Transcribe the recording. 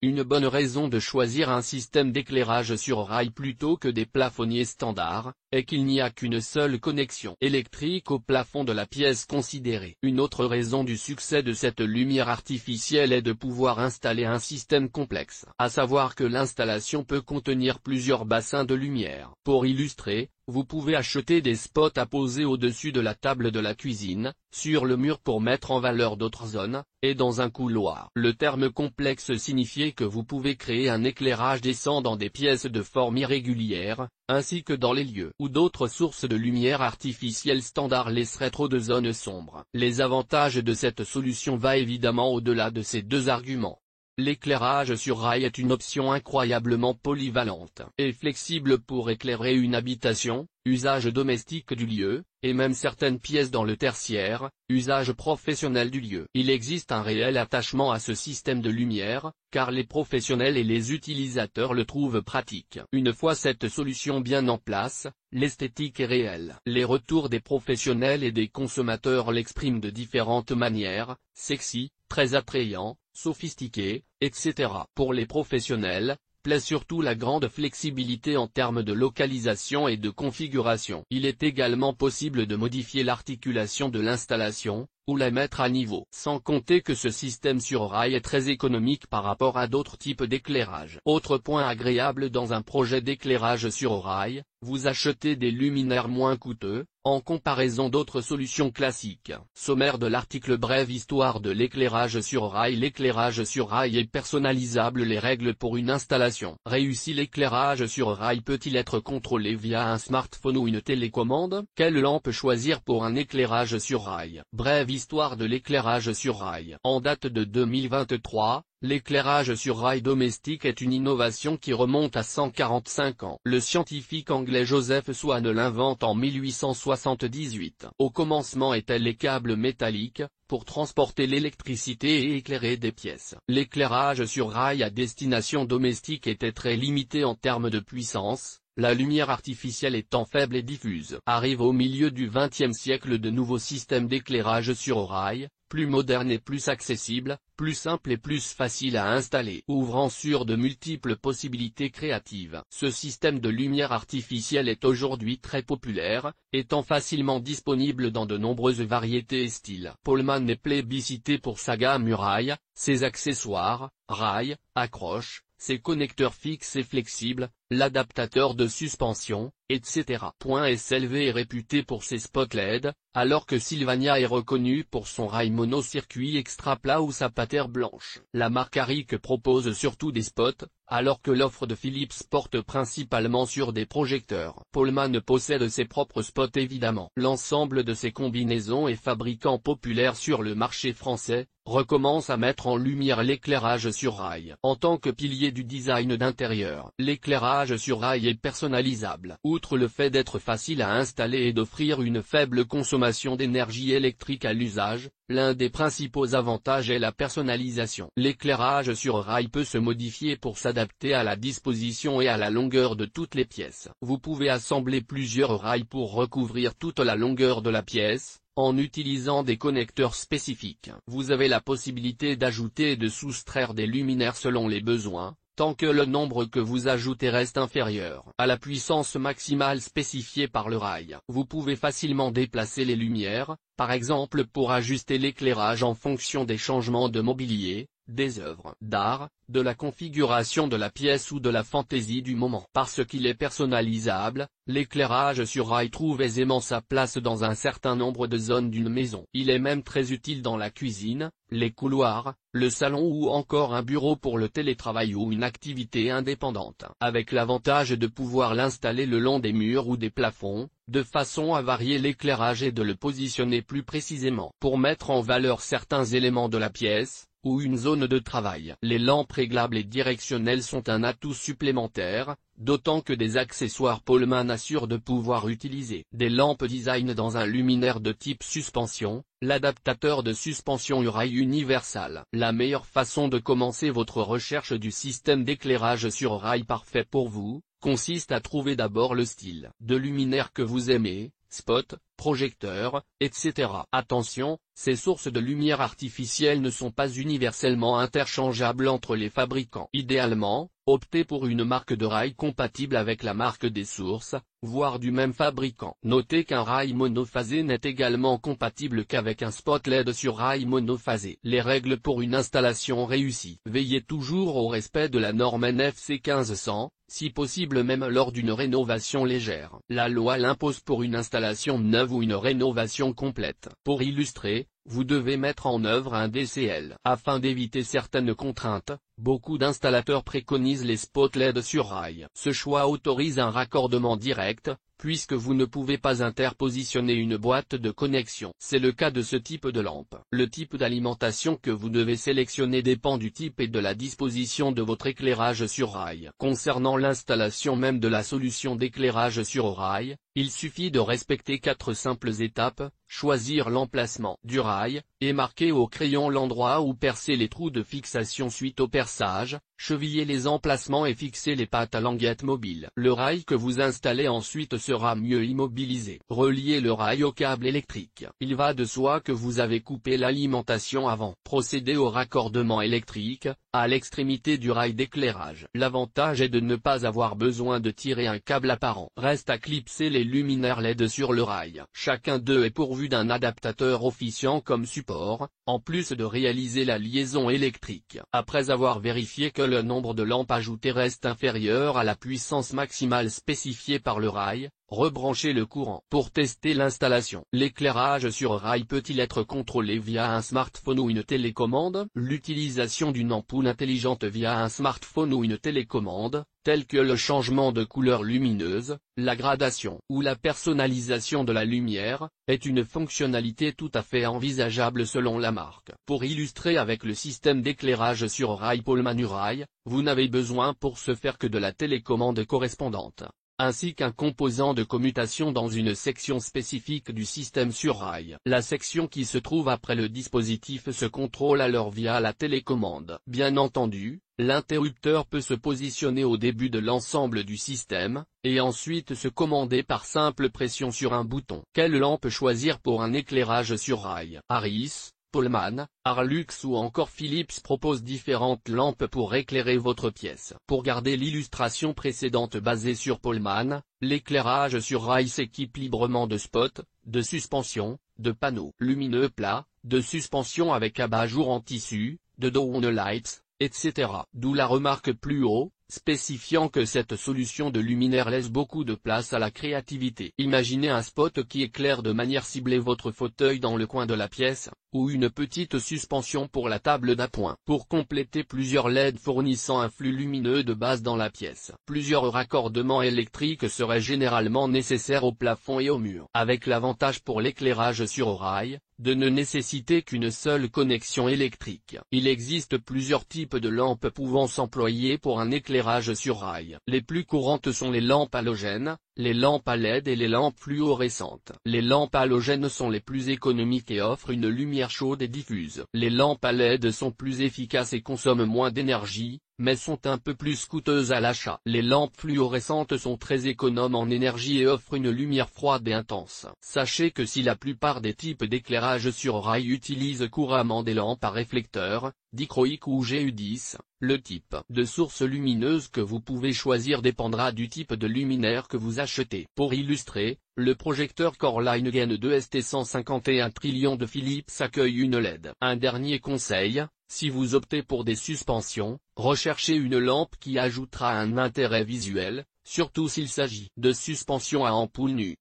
Une bonne raison de choisir un système d'éclairage sur rail plutôt que des plafonniers standards, est qu'il n'y a qu'une seule connexion électrique au plafond de la pièce considérée. Une autre raison du succès de cette lumière artificielle est de pouvoir installer un système complexe, à savoir que l'installation peut contenir plusieurs bassins de lumière. Pour illustrer, vous pouvez acheter des spots à poser au-dessus de la table de la cuisine, sur le mur pour mettre en valeur d'autres zones, et dans un couloir. Le terme complexe signifiait que vous pouvez créer un éclairage décent dans des pièces de forme irrégulière, ainsi que dans les lieux où d'autres sources de lumière artificielle standard laisseraient trop de zones sombres. Les avantages de cette solution vont évidemment au-delà de ces deux arguments. L'éclairage sur rail est une option incroyablement polyvalente et flexible pour éclairer une habitation, usage domestique du lieu, et même certaines pièces dans le tertiaire, usage professionnel du lieu. Il existe un réel attachement à ce système de lumière, car les professionnels et les utilisateurs le trouvent pratique. Une fois cette solution bien en place, l'esthétique est réelle. Les retours des professionnels et des consommateurs l'expriment de différentes manières, sexy, très attrayant, sophistiqué, etc. Pour les professionnels, plaît surtout la grande flexibilité en termes de localisation et de configuration. Il est également possible de modifier l'articulation de l'installation, ou la mettre à niveau. Sans compter que ce système sur rail est très économique par rapport à d'autres types d'éclairage. Autre point agréable dans un projet d'éclairage sur rail, vous achetez des luminaires moins coûteux, en comparaison d'autres solutions classiques. Sommaire de l'article: brève histoire de l'éclairage sur rail. L'éclairage sur rail est personnalisable. Les règles pour une installation réussie. L'éclairage sur rail peut-il être contrôlé via un smartphone ou une télécommande? Quelle lampe choisir pour un éclairage sur rail? Brève histoire de l'éclairage sur rail. En date de 2023, l'éclairage sur rail domestique est une innovation qui remonte à 145 ans. Le scientifique anglais Joseph Swan l'invente en 1878. Au commencement étaient les câbles métalliques, pour transporter l'électricité et éclairer des pièces. L'éclairage sur rail à destination domestique était très limité en termes de puissance, la lumière artificielle étant faible et diffuse. Arrive au milieu du XXe siècle de nouveaux systèmes d'éclairage sur rail, plus modernes et plus accessibles, plus simples et plus faciles à installer, ouvrant sur de multiples possibilités créatives. Ce système de lumière artificielle est aujourd'hui très populaire, étant facilement disponible dans de nombreuses variétés et styles. Pohlmann est plébiscité pour sa gamme rail, ses accessoires, rail, accroches, ses connecteurs fixes et flexibles, l'adaptateur de suspension, etc. SLV est réputé pour ses spots LED, alors que Sylvania est reconnue pour son rail monocircuit extra plat ou sa patère blanche. La marque Aric propose surtout des spots, alors que l'offre de Philips porte principalement sur des projecteurs. Pohlmann possède ses propres spots évidemment. L'ensemble de ces combinaisons et fabricants populaires sur le marché français, recommence à mettre en lumière l'éclairage sur rail. En tant que pilier du design d'intérieur, l'éclairage sur rail est personnalisable. Outre le fait d'être facile à installer et d'offrir une faible consommation d'énergie électrique à l'usage, l'un des principaux avantages est la personnalisation. L'éclairage sur rail peut se modifier pour s'adapter à la disposition et à la longueur de toutes les pièces. Vous pouvez assembler plusieurs rails pour recouvrir toute la longueur de la pièce, en utilisant des connecteurs spécifiques. Vous avez la possibilité d'ajouter et de soustraire des luminaires selon les besoins, tant que le nombre que vous ajoutez reste inférieur à la puissance maximale spécifiée par le rail. Vous pouvez facilement déplacer les lumières, par exemple pour ajuster l'éclairage en fonction des changements de mobilier, des œuvres d'art, de la configuration de la pièce ou de la fantaisie du moment. Parce qu'il est personnalisable, l'éclairage sur rail trouve aisément sa place dans un certain nombre de zones d'une maison. Il est même très utile dans la cuisine, les couloirs, le salon ou encore un bureau pour le télétravail ou une activité indépendante. Avec l'avantage de pouvoir l'installer le long des murs ou des plafonds, de façon à varier l'éclairage et de le positionner plus précisément. Pour mettre en valeur certains éléments de la pièce, ou une zone de travail. Les lampes réglables et directionnelles sont un atout supplémentaire, d'autant que des accessoires Pohlmann assurent de pouvoir utiliser des lampes design dans un luminaire de type suspension, l'adaptateur de suspension rail universal. La meilleure façon de commencer votre recherche du système d'éclairage sur rail parfait pour vous, consiste à trouver d'abord le style de luminaire que vous aimez, spot, projecteurs, etc. Attention, ces sources de lumière artificielle ne sont pas universellement interchangeables entre les fabricants. Idéalement, optez pour une marque de rail compatible avec la marque des sources, voire du même fabricant. Notez qu'un rail monophasé n'est également compatible qu'avec un spot LED sur rail monophasé. Les règles pour une installation réussie. Veillez toujours au respect de la norme NFC 1500, si possible même lors d'une rénovation légère. La loi l'impose pour une installation neuve ou une rénovation complète. Pour illustrer, vous devez mettre en œuvre un DCL. Afin d'éviter certaines contraintes, beaucoup d'installateurs préconisent les spots LED sur rail. Ce choix autorise un raccordement direct, puisque vous ne pouvez pas interpositionner une boîte de connexion. C'est le cas de ce type de lampe. Le type d'alimentation que vous devez sélectionner dépend du type et de la disposition de votre éclairage sur rail. Concernant l'installation même de la solution d'éclairage sur rail, il suffit de respecter 4 simples étapes: choisir l'emplacement du rail, et marquer au crayon l'endroit où percer les trous de fixation suite au perçage, cheviller les emplacements et fixer les pattes à languette mobile. Le rail que vous installez ensuite sera mieux immobilisé. Reliez le rail au câble électrique. Il va de soi que vous avez coupé l'alimentation avant. Procédez au raccordement électrique, à l'extrémité du rail d'éclairage. L'avantage est de ne pas avoir besoin de tirer un câble apparent. Reste à clipser les luminaires LED sur le rail. Chacun d'eux est pourvu d'un adaptateur officiant comme support, en plus de réaliser la liaison électrique. Après avoir vérifié que le nombre de lampes ajoutées reste inférieur à la puissance maximale spécifiée par le rail, rebranchez le courant. Pour tester l'installation, l'éclairage sur rail peut-il être contrôlé via un smartphone ou une télécommande? L'utilisation d'une ampoule intelligente via un smartphone ou une télécommande, tels que le changement de couleur lumineuse, la gradation ou la personnalisation de la lumière, est une fonctionnalité tout à fait envisageable selon la marque. Pour illustrer avec le système d'éclairage sur rail Pollman U-Rail, vous n'avez besoin pour ce faire que de la télécommande correspondante, ainsi qu'un composant de commutation dans une section spécifique du système sur rail. La section qui se trouve après le dispositif se contrôle alors via la télécommande. Bien entendu, l'interrupteur peut se positionner au début de l'ensemble du système, et ensuite se commander par simple pression sur un bouton. Quelle lampe choisir pour un éclairage sur rail? Harris, Pollman, Arlux ou encore Philips proposent différentes lampes pour éclairer votre pièce. Pour garder l'illustration précédente basée sur Pollman, l'éclairage sur rail s'équipe librement de spots, de suspension, de panneaux lumineux plats, de suspension avec abat-jour en tissu, de downlights, etc. D'où la remarque plus haut, spécifiant que cette solution de luminaire laisse beaucoup de place à la créativité. Imaginez un spot qui éclaire de manière ciblée votre fauteuil dans le coin de la pièce, ou une petite suspension pour la table d'appoint. Pour compléter, plusieurs LED fournissant un flux lumineux de base dans la pièce. Plusieurs raccordements électriques seraient généralement nécessaires au plafond et au mur. Avec l'avantage pour l'éclairage sur rail, de ne nécessiter qu'une seule connexion électrique. Il existe plusieurs types de lampes pouvant s'employer pour un éclairage sur rail. Les plus courantes sont les lampes halogènes, les lampes à LED et les lampes fluorescentes. Les lampes halogènes sont les plus économiques et offrent une lumière chaude et diffuse. Les lampes à LED sont plus efficaces et consomment moins d'énergie, mais sont un peu plus coûteuses à l'achat. Les lampes fluorescentes sont très économes en énergie et offrent une lumière froide et intense. Sachez que si la plupart des types d'éclairage sur rail utilisent couramment des lampes à réflecteurs, dichroïques ou GU10, le type de source lumineuse que vous pouvez choisir dépendra du type de luminaire que vous achetez. Pour illustrer, le projecteur Coreline Gen 2 ST151 trillion de Philips accueille une LED. Un dernier conseil: si vous optez pour des suspensions, recherchez une lampe qui ajoutera un intérêt visuel, surtout s'il s'agit de suspensions à ampoule nue.